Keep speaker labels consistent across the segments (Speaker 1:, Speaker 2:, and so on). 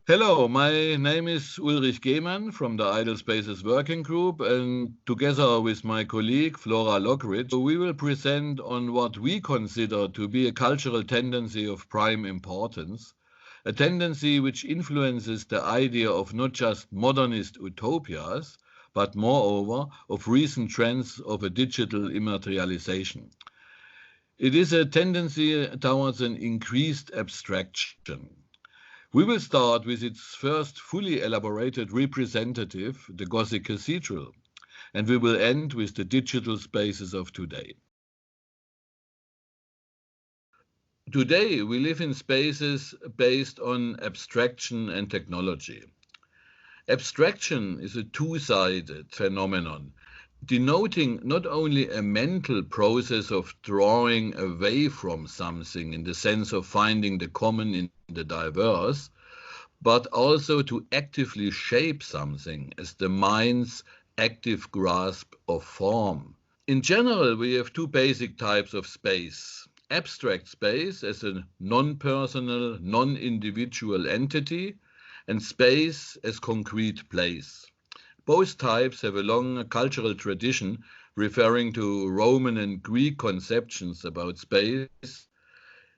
Speaker 1: Hello, my name is Ulrich Gehmann from the Idle Spaces Working Group, and together with my colleague Flora Loughridge, we will present on what we consider to be a cultural tendency of prime importance, a tendency which influences the idea of not just modernist utopias, but moreover of recent trends of a digital immaterialization. It is a tendency towards an increased abstraction. We will start with its first fully elaborated representative, the Gothic Cathedral, and we will end with the digital spaces of today. Today, we live in spaces based on abstraction and technology. Abstraction is a two-sided phenomenon, denoting not only a mental process of drawing away from something in the sense of finding the common in the diverse, but also to actively shape something as the mind's active grasp of form. In general, we have two basic types of space. Abstract space as a non-personal, non-individual entity, and space as concrete place. Both types have a long cultural tradition referring to Roman and Greek conceptions about space.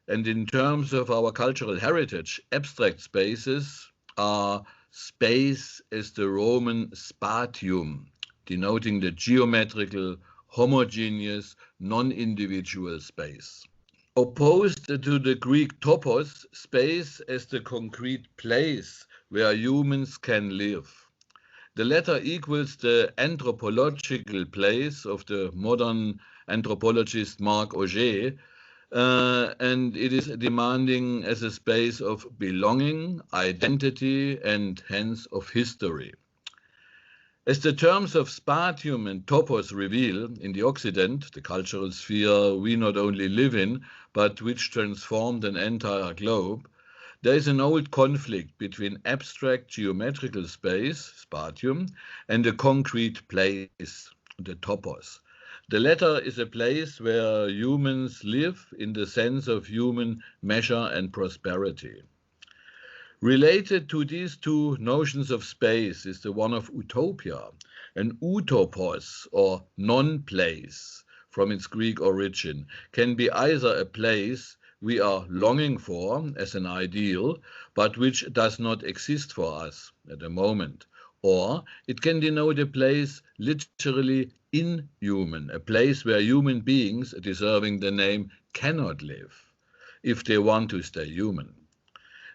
Speaker 1: And in terms of our cultural heritage, abstract spaces are space as the Roman spatium, denoting the geometrical, homogeneous, non-individual space. Opposed to the Greek topos, space as the concrete place where humans can live. The latter equals the anthropological place of the modern anthropologist Marc Auger, and it is demanding as a space of belonging, identity, and hence of history. As the terms of spatium and topos reveal, in the Occident, the cultural sphere we not only live in, but which transformed an entire globe, there is an old conflict between abstract geometrical space, spatium, and a concrete place, the topos. The latter is a place where humans live in the sense of human measure and prosperity. Related to these two notions of space is the one of utopia, an utopos or non-place from its Greek origin, can be either a place we are longing for as an ideal, but which does not exist for us at the moment. Or it can denote a place literally inhuman, a place where human beings deserving the name cannot live if they want to stay human.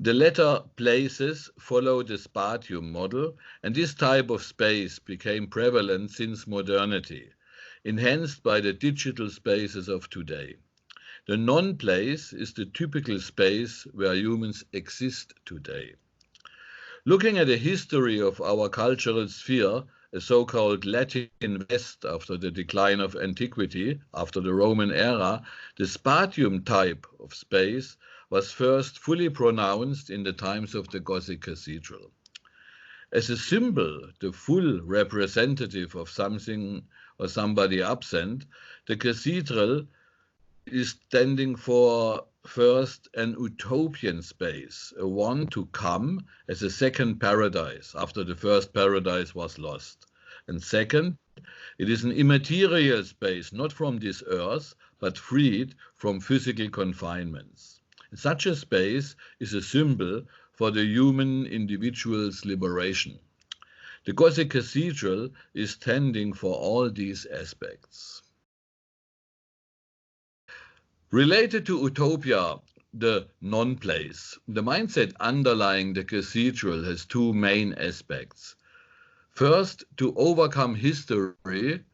Speaker 1: The latter places follow the spatium model, and this type of space became prevalent since modernity, enhanced by the digital spaces of today. The non-place is the typical space where humans exist today. Looking at the history of our cultural sphere, a so-called Latin West after the decline of antiquity, after the Roman era, the spatium type of space was first fully pronounced in the times of the Gothic Cathedral. As a symbol, the full representative of something or somebody absent, the cathedral is standing for first an utopian space, a one to come as a second paradise after the first paradise was lost. And second, it is an immaterial space, not from this earth, but freed from physical confinements. Such a space is a symbol for the human individual's liberation. The Gothic Cathedral is standing for all these aspects. Related to utopia, the non-place, the mindset underlying the cathedral has two main aspects. First, to overcome history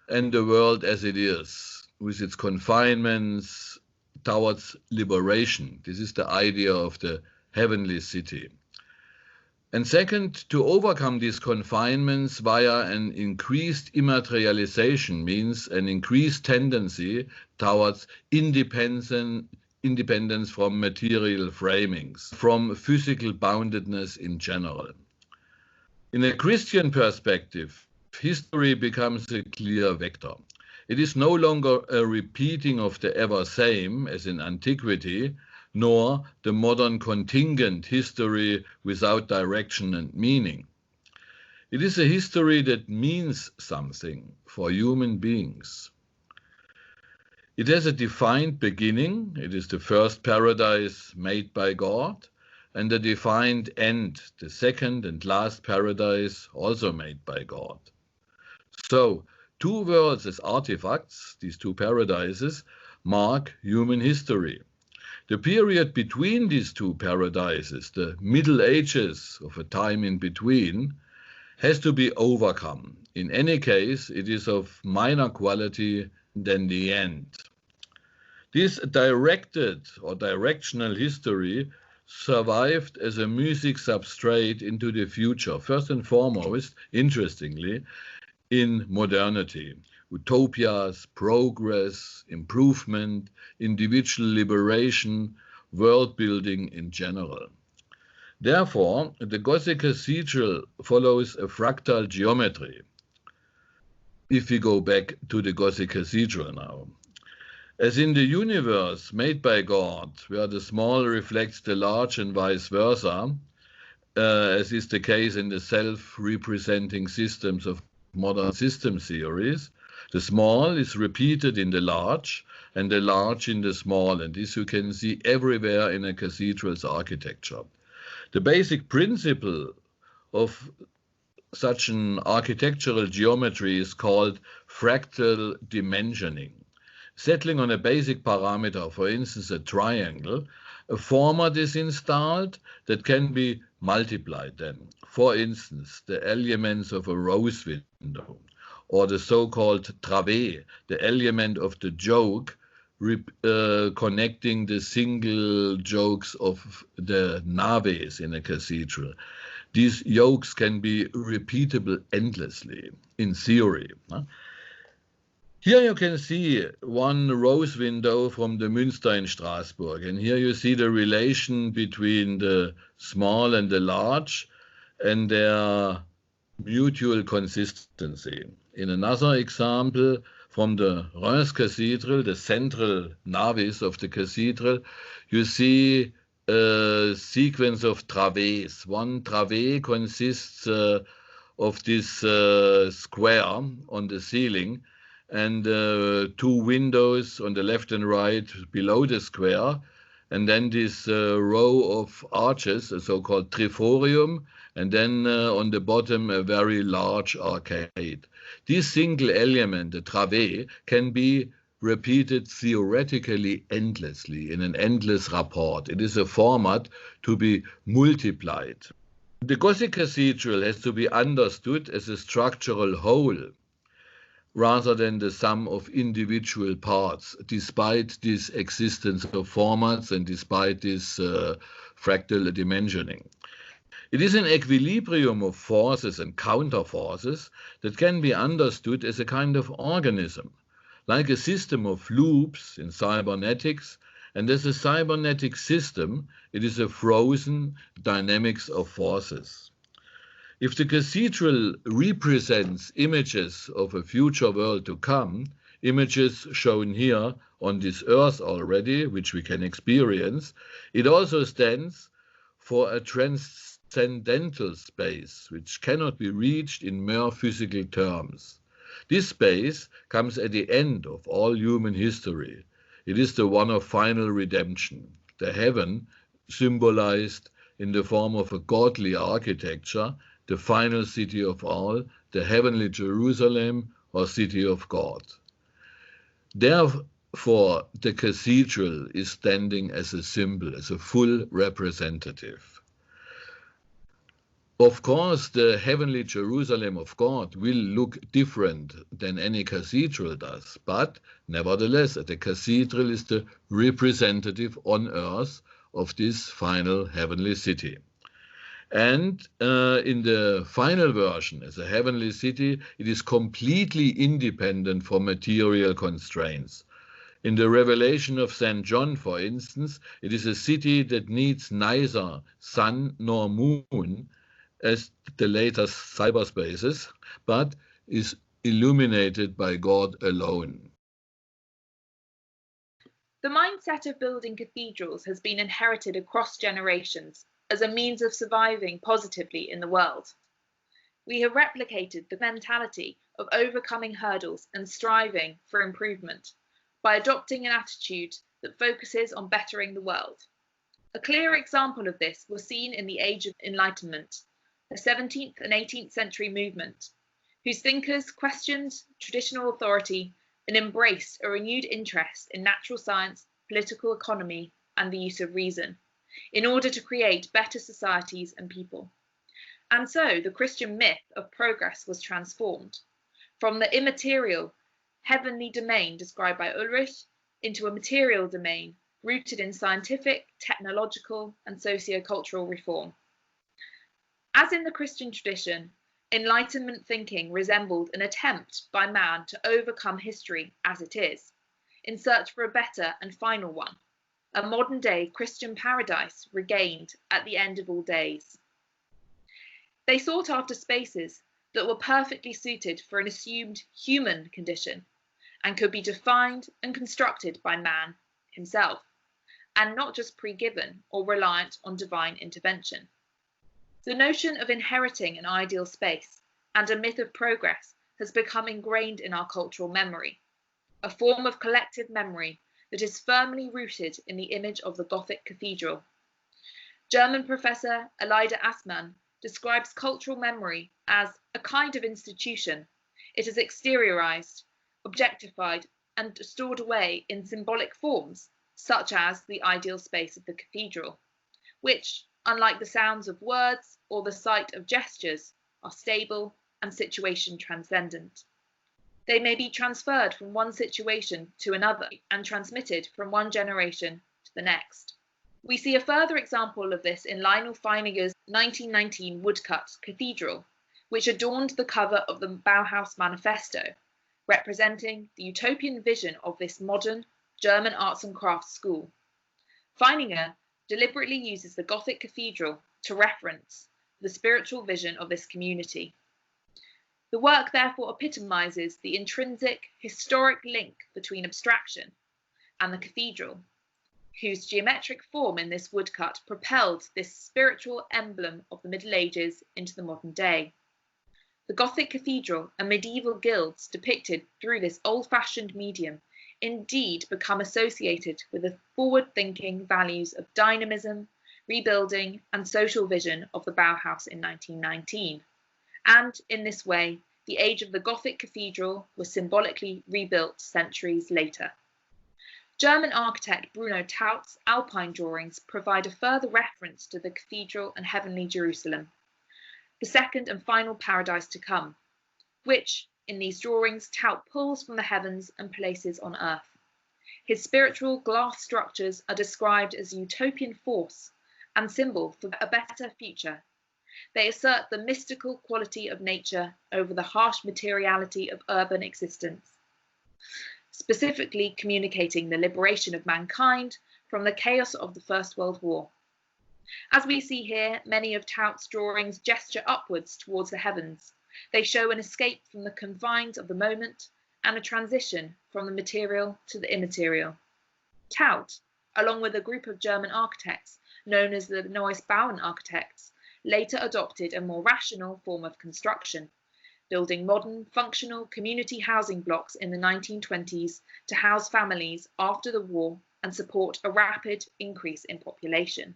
Speaker 1: and the world as it is, with its confinements towards liberation. This is the idea of the heavenly city. And second, to overcome these confinements via an increased immaterialization, means an increased tendency towards independence from material framings, from physical boundedness in general. In a Christian perspective, history becomes a clear vector. It is no longer a repeating of the ever same, as in antiquity, nor the modern contingent history without direction and meaning. It is a history that means something for human beings. It has a defined beginning, it is the first paradise made by God, and a defined end, the second and last paradise also made by God. So, two worlds as artifacts, these two paradises, mark human history. The period between these two paradises, the Middle Ages of a time in between, has to be overcome. In any case, it is of minor quality than the end. This directed or directional history survived as a music substrate into the future, first and foremost, interestingly, in modernity. Utopias, progress, improvement, individual liberation, world building in general. Therefore, the Gothic Cathedral follows a fractal geometry. If we go back to the Gothic Cathedral now. As in the universe made by God, where the small reflects the large and vice versa, as is the case in the self-representing systems of modern system theories, the small is repeated in the large and the large in the small, and this you can see everywhere in a cathedral's architecture. The basic principle of such an architectural geometry is called fractal dimensioning. Settling on a basic parameter, for instance a triangle, a format is installed that can be multiplied then. For instance, the elements of a rose window, or the so-called travée, the element of the joke, connecting the single jokes of the naves in a cathedral. These yokes can be repeatable endlessly, in theory. Here you can see one rose window from the Münster in Strasbourg, and here you see the relation between the small and the large and their mutual consistency. In another example, from the Reims Cathedral, the central navis of the cathedral, you see a sequence of travées. One travée consists of this square on the ceiling and two windows on the left and right below the square, and then this row of arches, a so-called triforium, and then on the bottom a very large arcade. This single element, the travée, can be repeated theoretically endlessly in an endless rapport. It is a format to be multiplied. The Gothic Cathedral has to be understood as a structural whole rather than the sum of individual parts, despite this existence of formats and despite this fractal dimensioning. It is an equilibrium of forces and counterforces that can be understood as a kind of organism, like a system of loops in cybernetics, and as a cybernetic system, it is a frozen dynamics of forces. If the cathedral represents images of a future world to come, images shown here on this earth already, which we can experience, it also stands for a transcendental space, which cannot be reached in mere physical terms. This space comes at the end of all human history. It is the one of final redemption. The heaven, symbolized in the form of a godly architecture, the final city of all, the heavenly Jerusalem, or city of God. Therefore, the cathedral is standing as a symbol, as a full representative. Of course, the heavenly Jerusalem of God will look different than any cathedral does, but nevertheless, the cathedral is the representative on earth of this final heavenly city. And in the final version, as a heavenly city, it is completely independent from material constraints. In the Revelation of St. John, for instance, it is a city that needs neither sun nor moon, as the later cyberspaces, but is illuminated by God alone.
Speaker 2: The mindset of building cathedrals has been inherited across generations as a means of surviving positively in the world. We have replicated the mentality of overcoming hurdles and striving for improvement by adopting an attitude that focuses on bettering the world. A clear example of this was seen in the Age of Enlightenment, the 17th and 18th century movement, whose thinkers questioned traditional authority and embraced a renewed interest in natural science, political economy, and the use of reason, in order to create better societies and people. And so the Christian myth of progress was transformed from the immaterial, heavenly domain described by Ulrich into a material domain rooted in scientific, technological, and socio-cultural reform. As in the Christian tradition, Enlightenment thinking resembled an attempt by man to overcome history as it is, in search for a better and final one, a modern-day Christian paradise regained at the end of all days. They sought after spaces that were perfectly suited for an assumed human condition and could be defined and constructed by man himself, and not just pre-given or reliant on divine intervention. The notion of inheriting an ideal space and a myth of progress has become ingrained in our cultural memory, a form of collective memory that is firmly rooted in the image of the Gothic Cathedral. German professor Elida Assmann describes cultural memory as a kind of institution. It is exteriorized, objectified, and stored away in symbolic forms, such as the ideal space of the cathedral, which, unlike the sounds of words or the sight of gestures, are stable and situation transcendent. They may be transferred from one situation to another and transmitted from one generation to the next. We see a further example of this in Lionel Feininger's 1919 woodcut cathedral, which adorned the cover of the Bauhaus Manifesto, representing the utopian vision of this modern German arts and crafts school. Feininger deliberately uses the Gothic cathedral to reference the spiritual vision of this community. The work therefore epitomizes the intrinsic, historic link between abstraction and the cathedral, whose geometric form in this woodcut propelled this spiritual emblem of the Middle Ages into the modern day. The Gothic cathedral and medieval guilds depicted through this old-fashioned medium indeed become associated with the forward-thinking values of dynamism, rebuilding, and social vision of the Bauhaus in 1919. And in this way, the age of the Gothic cathedral was symbolically rebuilt centuries later. German architect Bruno Taut's Alpine drawings provide a further reference to the cathedral and heavenly Jerusalem, the second and final paradise to come, which, in these drawings, Taut pulls from the heavens and places on earth. His spiritual glass structures are described as a utopian force and symbol for a better future. They assert the mystical quality of nature over the harsh materiality of urban existence, specifically communicating the liberation of mankind from the chaos of the First World War. As we see here, many of Taut's drawings gesture upwards towards the heavens. They show an escape from the confines of the moment and a transition from the material to the immaterial. Taut, along with a group of German architects known as the Neues Bauen architects, later adopted a more rational form of construction, building modern, functional community housing blocks in the 1920s to house families after the war and support a rapid increase in population.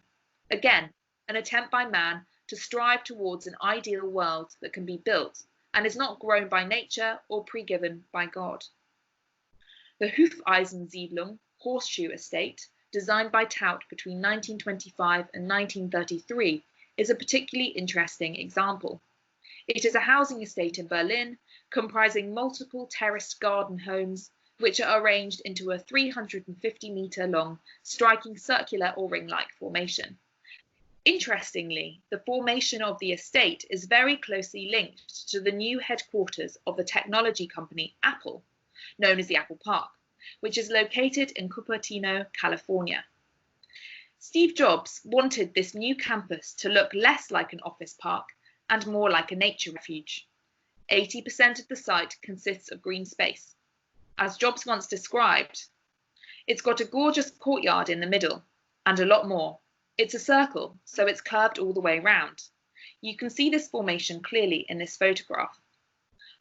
Speaker 2: Again, an attempt by man to strive towards an ideal world that can be built and is not grown by nature or pre-given by God. The Hufeisensiedlung horseshoe estate, designed by Taut between 1925 and 1933, is a particularly interesting example. It is a housing estate in Berlin comprising multiple terraced garden homes which are arranged into a 350-metre long striking circular or ring-like formation. Interestingly, the formation of the estate is very closely linked to the new headquarters of the technology company Apple, known as the Apple Park, which is located in Cupertino, California. Steve Jobs wanted this new campus to look less like an office park and more like a nature refuge. 80% of the site consists of green space. As Jobs once described, It's got a gorgeous courtyard in the middle, and a lot more. It's a circle, so it's curved all the way round. You can see this formation clearly in this photograph.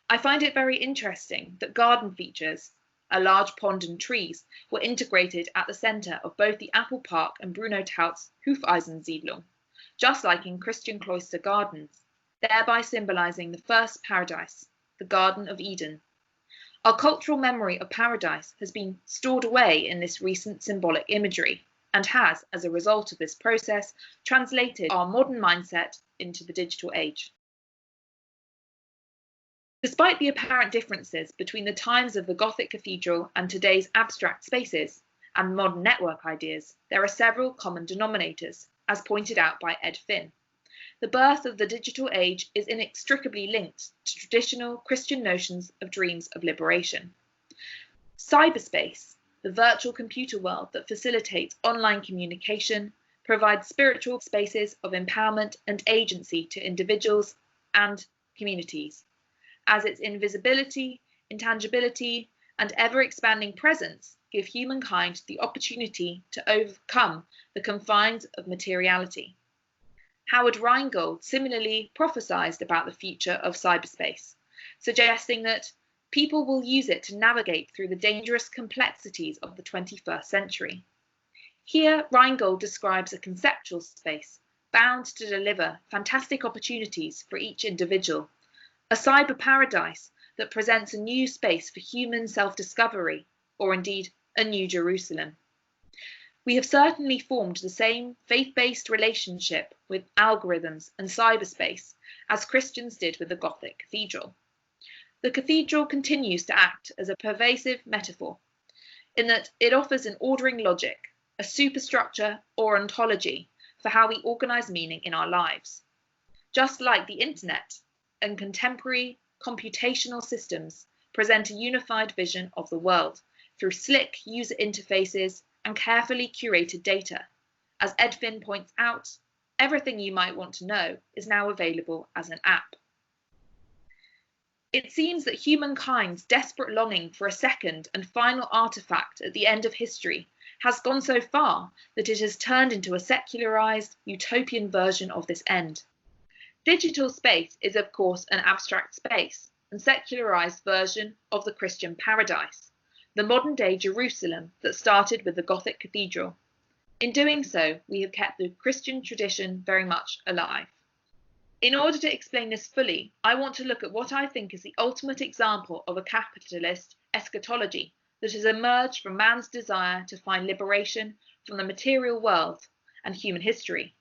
Speaker 2: I find it very interesting that garden features, a large pond and trees, were integrated at the centre of both the Apple Park and Bruno Taut's Hufeisensiedlung, just like in Christian cloister gardens, thereby symbolising the first paradise, the Garden of Eden. Our cultural memory of paradise has been stored away in this recent symbolic imagery and has, as a result of this process, translated our modern mindset into the digital age. Despite the apparent differences between the times of the Gothic Cathedral and today's abstract spaces and modern network ideas, there are several common denominators, as pointed out by Ed Finn. The birth of the digital age is inextricably linked to traditional Christian notions of dreams of liberation. Cyberspace, the virtual computer world that facilitates online communication, provides spiritual spaces of empowerment and agency to individuals and communities, as its invisibility, intangibility, and ever-expanding presence give humankind the opportunity to overcome the confines of materiality. Howard Rheingold similarly prophesied about the future of cyberspace, suggesting that people will use it to navigate through the dangerous complexities of the 21st century. Here, Rheingold describes a conceptual space bound to deliver fantastic opportunities for each individual, a cyber paradise that presents a new space for human self-discovery, or indeed a new Jerusalem. We have certainly formed the same faith-based relationship with algorithms and cyberspace as Christians did with the Gothic Cathedral. The cathedral continues to act as a pervasive metaphor, in that it offers an ordering logic, a superstructure or ontology for how we organize meaning in our lives. Just like the internet and contemporary computational systems present a unified vision of the world through slick user interfaces and carefully curated data. As Ed Finn points out, everything you might want to know is now available as an app. It seems that humankind's desperate longing for a second and final artifact at the end of history has gone so far that it has turned into a secularized, utopian version of this end. Digital space is, of course, an abstract space and secularized version of the Christian paradise, the modern-day Jerusalem that started with the Gothic Cathedral. In doing so, we have kept the Christian tradition very much alive. In order to explain this fully, I want to look at what I think is the ultimate example of a capitalist eschatology that has emerged from man's desire to find liberation from the material world and human history,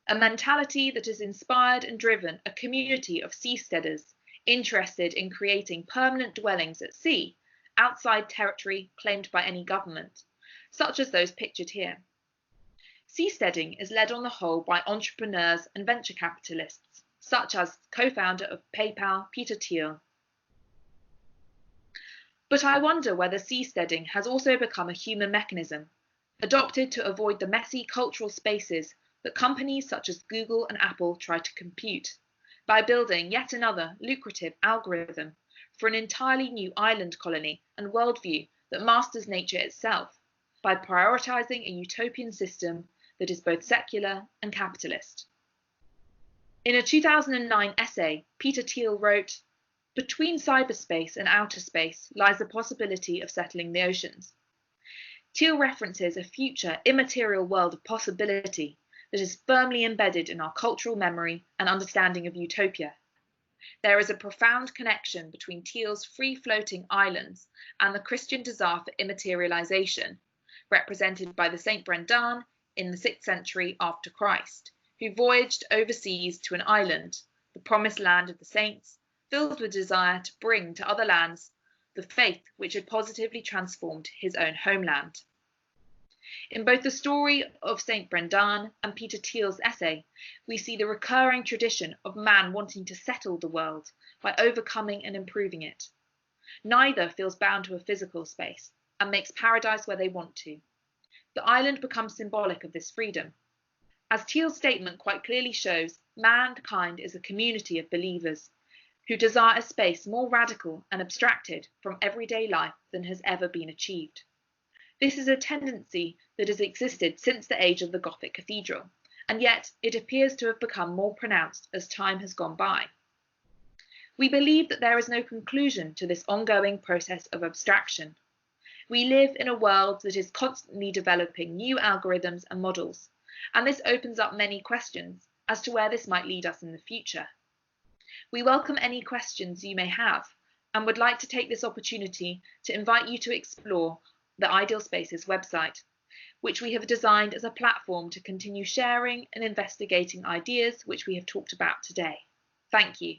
Speaker 2: a mentality that has inspired and driven a community of seasteaders interested in creating permanent dwellings at sea, outside territory claimed by any government, such as those pictured here. Seasteading is led on the whole by entrepreneurs and venture capitalists, such as co-founder of PayPal, Peter Thiel. But I wonder whether seasteading has also become a human mechanism, adopted to avoid the messy cultural spaces that companies such as Google and Apple try to compute, by building yet another lucrative algorithm for an entirely new island colony and worldview that masters nature itself, by prioritizing a utopian system that is both secular and capitalist. In a 2009 essay, Peter Thiel wrote, "Between cyberspace and outer space lies the possibility of settling the oceans." Thiel references a future immaterial world of possibility that is firmly embedded in our cultural memory and understanding of utopia. There is a profound connection between Thiel's free-floating islands and the Christian desire for immaterialization, represented by the Saint Brendan in the 6th century after Christ, who voyaged overseas to an island, the promised land of the saints, filled with desire to bring to other lands the faith which had positively transformed his own homeland. In both the story of Saint Brendan and Peter Thiel's essay, we see the recurring tradition of man wanting to settle the world by overcoming and improving it. Neither feels bound to a physical space and makes paradise where they want to. The island becomes symbolic of this freedom. As Thiel's statement quite clearly shows, mankind is a community of believers who desire a space more radical and abstracted from everyday life than has ever been achieved. This is a tendency that has existed since the age of the Gothic Cathedral, and yet it appears to have become more pronounced as time has gone by. We believe that there is no conclusion to this ongoing process of abstraction. We live in a world that is constantly developing new algorithms and models, and this opens up many questions as to where this might lead us in the future. We welcome any questions you may have and would like to take this opportunity to invite you to explore the Ideal Spaces website, which we have designed as a platform to continue sharing and investigating ideas which we have talked about today. Thank you.